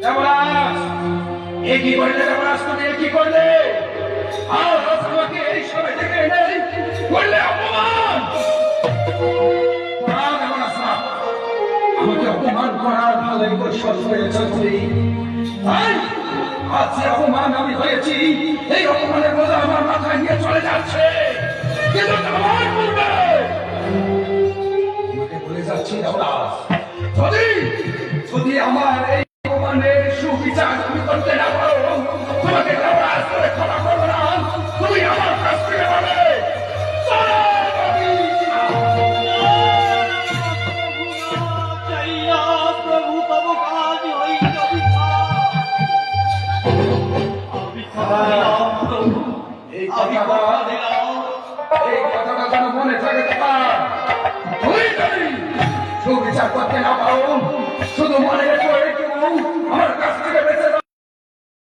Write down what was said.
দেবরাজ, এ কি করলে দেবরাজ? তুমি এ কি করলে? আজ আমাকে এই সবে থেকে এনে করলে অপমান। না দেবরাজ না, আমাকে অপমান করার ভালোই পরিশোধ হয়েছে তুমি। আজ যে অপমান আমি হয়েছি, এই অপমানের বোঝা আমার মাথায় নিয়ে চলে যাচ্ছে। কিন্তু আমার পূর্বে তোমাকে বলে যাচ্ছি দেবরাজ, যদি যদি আমার এই অপমানের সুবিচার তুমি করতে না পারো, তোমাকে দেবরাজ করে ক্ষমা করবো না। তুমি আমার কাছ থেকে পাবে। প্রভু তব কাজ হইল এই কথাটা যেন মনে থাকে তোমার। তুমি যদি সুবিচার করতে না পারো,